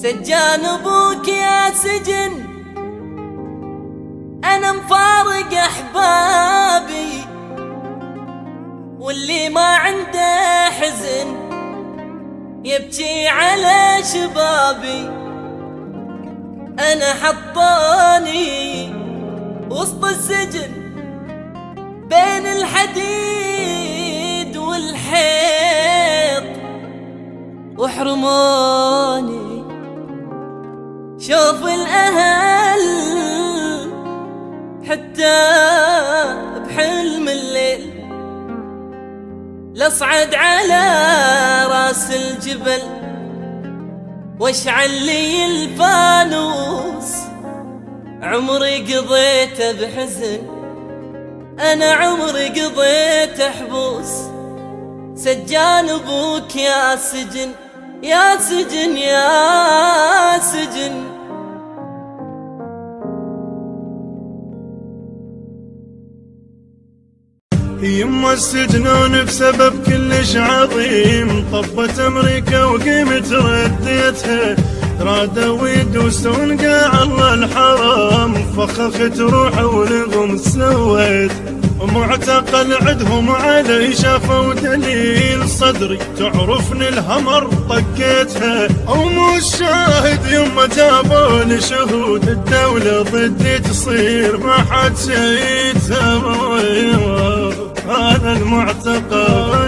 سجان ابوك يا سجن، انا مفارق احبابي، واللي ما عنده حزن يبكي على شبابي. انا حطاني وسط السجن بين الحديد والحيط، وحرموني شوف الأهل حتى بحلم الليل، لاصعد على راس الجبل واشعل لي الفانوس. عمري قضيته بحزن، أنا عمري قضيته حبوس. سجان ابوك يا سجن، يا سجن، يا سجن. يما السجنون بسبب كلش عظيم، طبت امريكا وقيمت رديتها، رادوا يدوسون قاع الله الحرام، فخخت روحه ولغم سويت. معتقل عدهم علي شافوا دليل صدري، تعرفني الهمر طقيتها. او الشاهد يما جابوا لي شهود، الدولة ضدي تصير ما حد شي يتسوى. هذا المعتقل